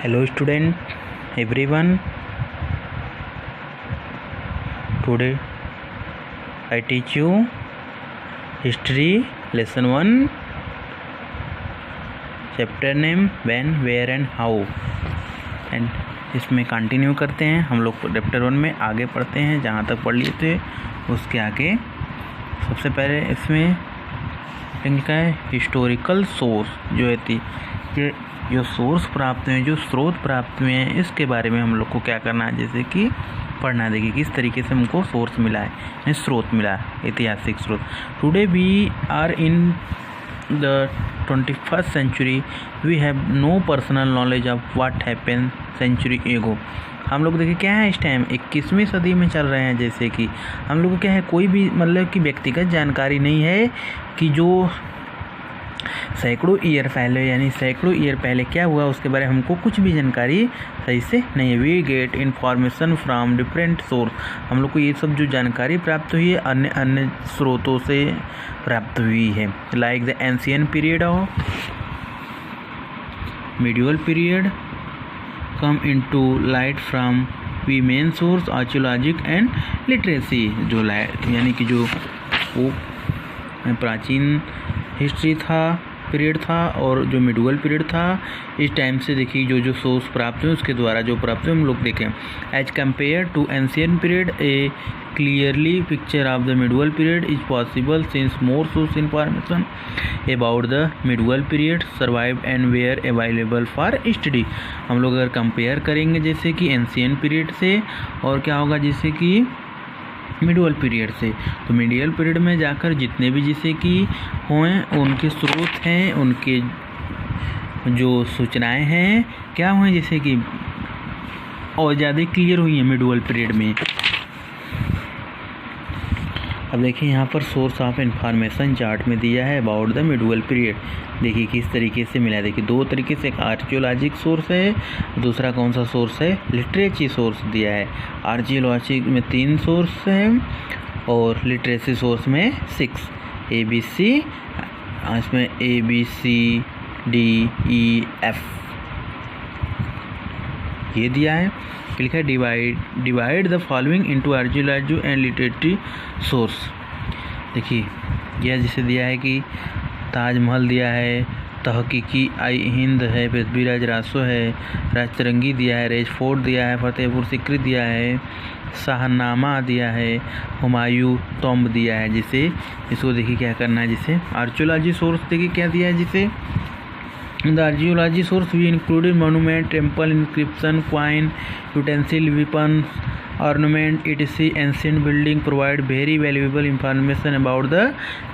Hello student everyone. Today I teach you history lesson 1 chapter name when, where and how and इसमें continue करते हैं। हम लोग chapter 1 में आगे पढ़ते हैं, जहाँ तक पढ़ लिए थे उसके आगे। सबसे पहले इसमें लिखा है हिस्टोरिकल सोर्स, जो है कि जो सोर्स प्राप्त हुए, जो स्रोत प्राप्त हुए हैं, इसके बारे में हम लोग को क्या करना है, जैसे कि पढ़ना। देखिए किस तरीके से हमको सोर्स मिला है, स्रोत मिला है, ऐतिहासिक स्रोत। Today we are in the 21st century, we have no personal knowledge of what happened century ago. हम लोग देखिए क्या है, इस टाइम 21वीं सदी में चल रहे हैं, जैसे कि हम लोग को क्या है, कोई भी मतलब कि व्यक्तिगत जानकारी नहीं है कि जो सैकड़ों ईयर पहले क्या हुआ, उसके बारे में हमको कुछ भी जानकारी सही से नहीं है। We get information from different source, हम लोग को ये सब जो जानकारी प्राप्त हुई है अन्य स्रोतों से प्राप्त हुई है। लाइक द एंशियंट पीरियड और medieval period come into light from we main source archaeologic and literacy. जो यानी कि जो वो प्राचीन हिस्ट्री पीरियड था और जो मिडिवल पीरियड था, इस टाइम से देखिए जो सोर्स प्राप्त हुए उसके द्वारा जो प्राप्त हुए हम लोग देखें। As compare to ancient period a clearly picture of the medieval period is possible since more source information about the medieval period survive and were available for study. हम लोग अगर कंपेयर करेंगे जैसे कि एंशियंट पीरियड से, और क्या होगा जैसे कि मिडिवल पीरियड से, तो मिडिवल पीरियड में जाकर जितने भी जैसे कि हुए उनके स्रोत हैं, उनके जो सूचनाएं हैं क्या हुए जैसे कि और ज़्यादा क्लियर हुई हैं मिडिवल पीरियड में। अब देखिए यहाँ पर सोर्स ऑफ इंफॉर्मेशन चार्ट में दिया है अबाउट द मिडिवल पीरियड। देखिए किस तरीके से मिला है। देखिए दो तरीके से, एक आर्कियोलॉजिक सोर्स है, दूसरा कौन सा सोर्स है, लिटरेचर सोर्स दिया है। आर्कियोलॉजिक में 3 सोर्स है और लिटरेसी सोर्स में 6 ABC, इसमें ABCDEF ये दिया है। लिखा है divide the following into archaeologic and literary source. देखिए यह जैसे दिया है कि ताजमहल दिया है, तहकीकी आई हिंद है, पृथ्वीराज रासो है, राजतरंगी दिया है, रेज फोर्ट दिया है, फतेहपुर सिक्री दिया है, शाहनामा दिया है, हुमायूं टॉम्ब दिया है। जिसे इसको देखिए क्या करना है, जिसे आर्कियोलॉजी सोर्स देखिए क्या दिया है। जिसे In the archaeology source we included monument, temple, inscription, coin, utensil, weapons, ornament, etc. Ancient building provide very valuable information about the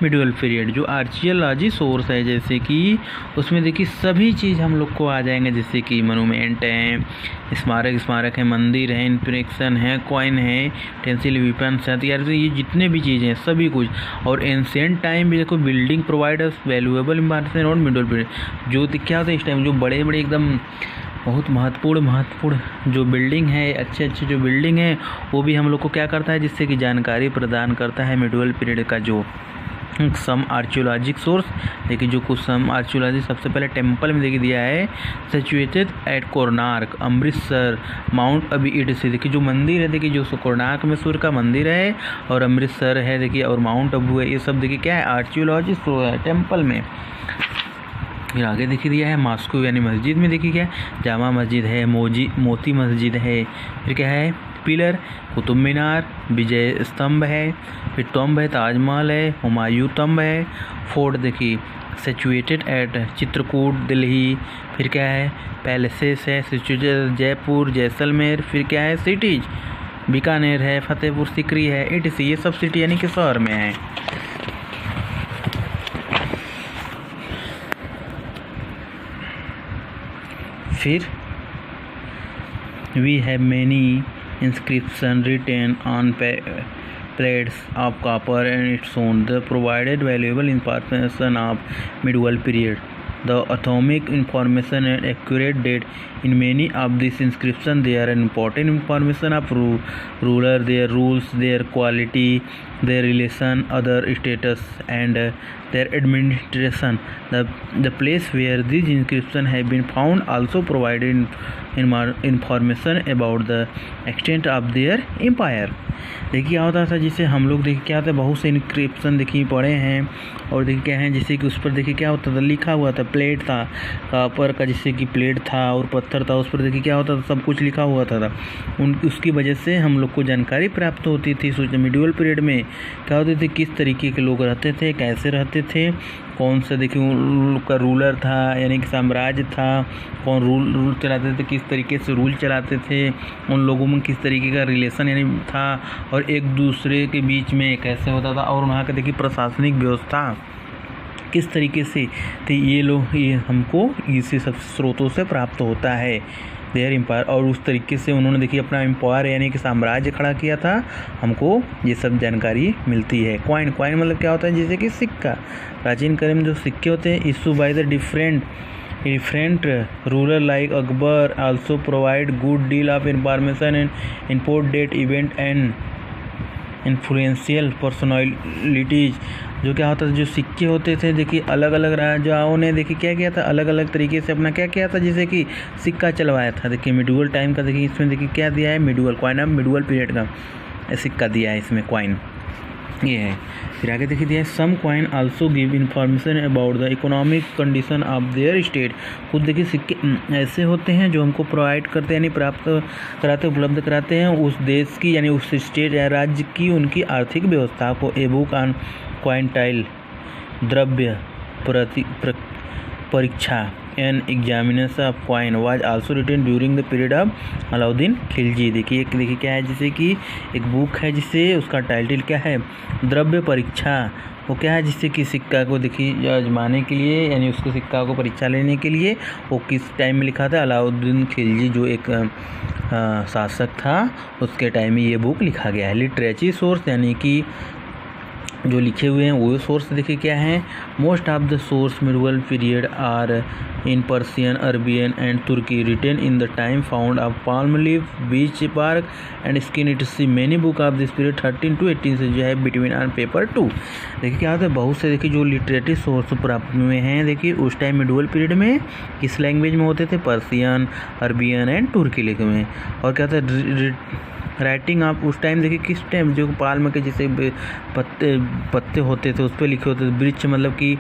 medieval period। जो आर्कियोलॉजी सोर्स है जैसे कि उसमें देखिए सभी चीज़ हम लोग को आ जाएंगे, जैसे कि मोनूमेंट हैं, स्मारक है, मंदिर है, इंस्क्रिप्शन है, कॉइन है, टेंसिल, वेपन्स, हथियार, तो ये जितने भी चीज़ें हैं सभी कुछ। और एंशिएंट टाइम भी देखो बिल्डिंग प्रोवाइड वैल्यूएबल इंफॉर्मेशन और मिडिवल पीरियड। जो क्या होता है इस टाइम जो बड़े एकदम बहुत महत्वपूर्ण जो बिल्डिंग है, अच्छे जो बिल्डिंग है, वो भी हम लोग को क्या करता है, जिससे कि जानकारी प्रदान करता है मिडिवल पीरियड का। जो सम आर्कियोलॉजिक सोर्स देखिए, जो कुछ सम आर्कियोलॉजी सबसे पहले टेम्पल में देखिए दिया है, situated at Konark Amritsar mount Abu इटसी। देखिए जो मंदिर है, देखिए जो कोणार्क में सूर्य का मंदिर है और अमृतसर है देखिए, और माउंट अबू है, ये सब देखिए क्या है आर्कियोलॉजी सोर्स है टेम्पल में। फिर आगे देखिए दिया है मॉस्को यानी मस्जिद में, देखिए क्या है जामा मस्जिद है, मोती मस्जिद है, फिर क्या है पिलर, कुतुब मीनार, विजय स्तंभ है, फिर टॉम्ब है, ताजमहल है, हुमायूं टॉम्ब है, फोर्ट देखिए सिचुएटेड एट चित्रकूट दिल्ली, फिर क्या है पैलेसेस है, सिचुएटेड जयपुर जैसलमेर, फिर क्या है सिटीज बीकानेर है, फतेहपुर सिकरी है, etc। ये सब सिटी यानी कि शहर में है। फिर we have many inscription written on plates of copper and its stone that provided valuable information of medieval period. The atomic information and accurate date in many of these inscriptions. They are important information of ruler, their rules, their quality, their relation, other status, and their administration. The place where these inscriptions have been found also provided information about the extent of their empire. देखिए क्या होता था, जिसे हम लोग देखिए क्या होता है, बहुत से इंक्रिप्शन देखिए पढ़े हैं और देखिए क्या है, जैसे कि उस पर देखिए क्या होता था, लिखा हुआ था, प्लेट था कॉपर का, जैसे कि प्लेट था और पत्थर था, उस पर देखिए क्या होता था, सब कुछ लिखा हुआ था उसकी वजह से हम लोग को जानकारी प्राप्त होती थी। मिडिवल पीरियड में क्या होते थे, किस तरीके के लोग रहते थे, कैसे रहते थे, कौन सा देखिए उनका रूलर था यानी कि साम्राज्य था, कौन रूल चलाते थे, किस तरीके से रूल चलाते थे, उन लोगों में किस तरीके का रिलेशन यानी था और एक दूसरे के बीच में कैसे होता था, और वहाँ का देखिए प्रशासनिक व्यवस्था किस तरीके से थी, ये हमको इसी सब स्रोतों से प्राप्त होता है। देयर एम्पायर, और उस तरीके से उन्होंने देखिए अपना एम्पायर यानी कि साम्राज्य खड़ा किया था, हमको ये सब जानकारी मिलती है। कॉइन मतलब क्या होता है, जैसे कि सिक्का, प्राचीन काल में जो सिक्के होते हैं issue by the different ruler like Akbar also provide good deal of information and import date event and influential personalities। जो क्या होता था, जो सिक्के होते थे देखिए अलग अलग राजाओं ने देखिए क्या किया था, अलग अलग तरीके से अपना क्या किया था, जैसे कि सिक्का चलवाया था। देखिए मिडिवल टाइम का देखिए इसमें देखिए क्या दिया है, मिडिवल कॉइन, अब मिडिवल पीरियड का सिक्का दिया है इसमें, कॉइन ये है। फिर आगे देखिए दिया है, some coin also give information about the economic condition of their state. खुद देखिए सिक्के ऐसे होते हैं जो हमको प्रोवाइड करते हैं यानी प्राप्त कराते, उपलब्ध कराते हैं उस देश की यानी उस स्टेट या राज्य की उनकी आर्थिक व्यवस्था को। ए बुक ऑन क्वाइंटाइल द्रव्य परीक्षा an examination of coin was also written during the period of Alauddin Khilji. देखिए क्या है, जैसे कि एक बुक है जिसे उसका टाइटल क्या है, द्रव्य परीक्षा। वो क्या है, जिससे कि सिक्का को देखिए आजमाने के लिए यानी उसको सिक्का को परीक्षा लेने के लिए वो किस टाइम में लिखा था, अलाउद्दीन खिलजी जो एक शासक था उसके टाइम में ये बुक लिखा गया है। लिटरेचर सोर्स यानी कि जो लिखे हुए हैं वो सोर्स देखिए क्या है, most of the source medieval period are in Persian, Arabian and Turki, written in the time found of palm leaf, birch bark and skin it see many book of this period 13 to 18 से जो है between on paper 2। देखिए क्या होता है, बहुत से देखिए जो लिटरेचर सोर्स प्राप्त हुए हैं देखिए उस टाइम मिडिवल पीरियड में किस लैंग्वेज में होते थे, पर्शियन, अरबियन एंड तुर्की लिखे हुए हैं। और क्या होता है, राइटिंग आप उस टाइम देखिए किस टाइम, जो पाल्म के जैसे पत्ते होते थे उस पर लिखे होते थे, ब्रिच मतलब कि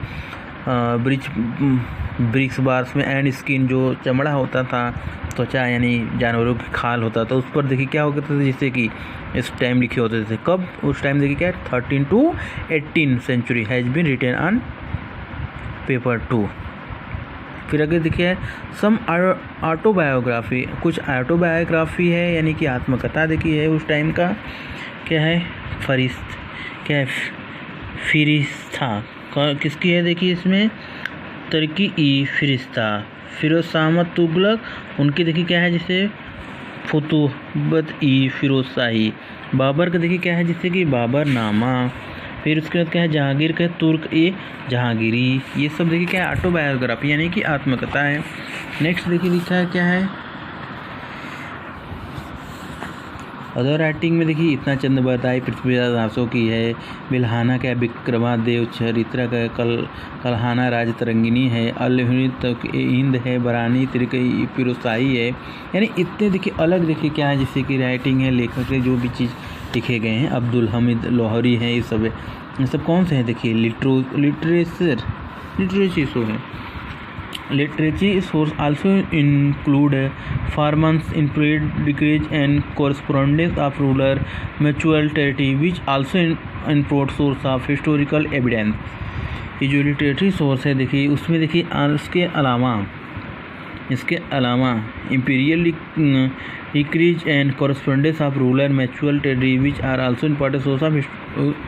ब्रिक्स बार्स में, एंड स्किन जो चमड़ा होता था, त्वचा यानी जानवरों की खाल होता था, उस पर देखिए क्या होता था, जैसे कि इस टाइम लिखे होते थे। कब, उस टाइम देखिए क्या 13 to 18 century has been written on paper 2। फिर आगे देखिए सम ऑटोबायोग्राफी, कुछ ऑटोबायोग्राफी है यानी कि आत्मकथा देखिए है उस टाइम का, क्या है, फिरिस्ता किसकी है, देखिए इसमें तुर्की ई फिरिस्ता, फिरोज शाह तुगलक उनकी देखिए क्या है, जैसे फुतुहबत ई फिरोज शाही। बाबर का देखिए क्या है, जैसे कि बाबर नामा। फिर उसके बाद क्या है, जहांगीर का तुर्क ए जहांगीरी। ये सब देखिए क्या है, ऑटोबायोग्राफी यानी कि आत्मकथा है। नेक्स्ट देखिए लिखा है क्या है, अदर राइटिंग में देखिए इतना चंद बताई पृथ्वीराज आसो की है, बिल्हाना का विक्रमादेव चरित्र का कलहाना राज तरंगिनी है, हिंद है, बरानी तिरकई फिरोसाई है। यानी इतने देखिए अलग देखिए क्या है, जैसे कि राइटिंग है, लेखक है, जो भी चीज़ लिखे गए हैं, अब्दुल हमीद लाहौरी है, ये सब कौन से हैं, देखिए लिटरेचर शो है। Literature source also include farmers in trade, decrees and correspondence of ruler mutual territory, which also import source of historical evidence। ये जो लिटरेचर सोर्स है देखिए उसमें देखिए इसके अलावा imperial decrees and correspondence of ruler mutual territory which are also important source of.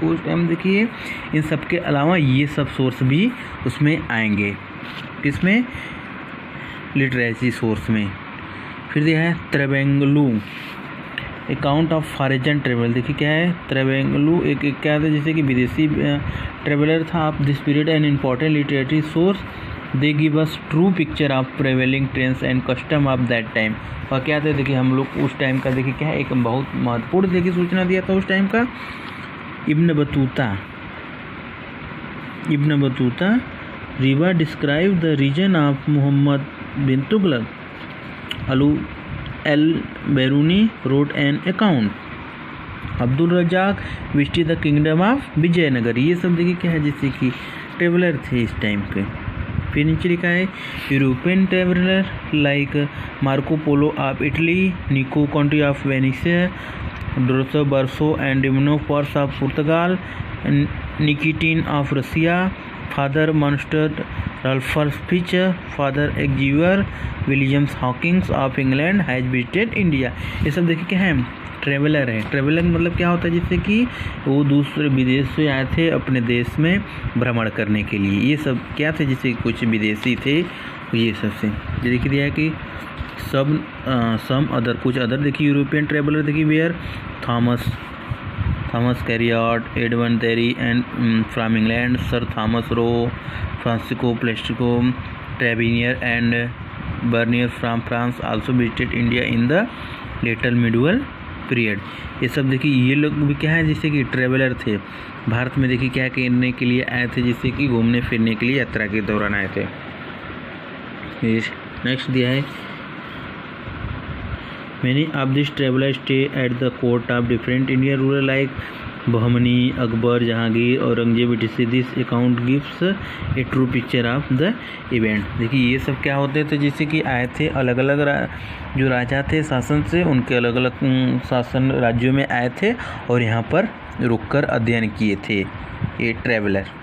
उस time देखिए इन सब के अलावा ये सब सोर्स भी उसमें आएंगे, किसमें, लिटरेचर सोर्स में। फिर दिया है त्रेवेंगलू अकाउंट ऑफ फॉरेन ट्रेवल। देखिए क्या है, त्रेवेंगलू एक क्या था, जैसे कि विदेशी ट्रेवलर था of this period and important literature source. They give us true picture of prevailing trends and custom of that time. और क्या था, देखिए हम लोग उस टाइम का देखिए क्या है, एक बहुत महत्वपूर्ण देखिए सूचना दिया था उस टाइम का। इब्न बतूता रिवा describe the reason of Mohammad bin Tughlaq. Al Biruni wrote an account. Abdul Razzaq visited the kingdom of Vijayanagara. ये सब देखिए क्या है, जैसे कि ट्रेवलर थे इस टाइम के. फिर नीचे लिखा है European traveller like Marco Polo of Italy, Nicolo Conti of Venetia, डोरसो बर्सो एंड डिमनो पर्स ऑफ पुर्तगाल, निकिटिन ऑफ रसिया, फादर मॉन्स्टर रल्फर्स फिच, फादर एक्जीवर, William Hawkins of England has visited India. ये सब देखिए क्या है, ट्रेवलर है. ट्रेवलर मतलब क्या होता है, जिससे कि वो दूसरे विदेश से आए थे अपने देश में भ्रमण करने के लिए. ये सब क्या थे, जैसे कुछ विदेशी थे ये सब से. ये देखिए दिया है कि सम अदर, कुछ अदर देखिए यूरोपियन ट्रेवलर देखिए वेयर थॉमस कैरियट, एडवन Terry and from England, sir Thomas Roe, Francisco प्लेस्टिको, Tavernier and Bernier from France also visited India in the later medieval period. ये सब देखिए ये लोग भी क्या है, जैसे कि ट्रेवलर थे. भारत में देखिए क्या करने के लिए आए थे, जैसे कि घूमने फिरने के लिए यात्रा के दौरान आए थे. नेक्स्ट दिया है many of this traveller stay at the court of different Indian ruler like Bahmani, Akbar, Jahangir, Aurangzeb etc. This account gives A true picture of the event. देखिए ये सब क्या होते थे, जैसे कि आए थे अलग अलग जो राजा थे शासन से, उनके अलग अलग शासन राज्यों में आए थे और यहाँ पर रुककर अध्ययन किए थे ये ट्रेवलर.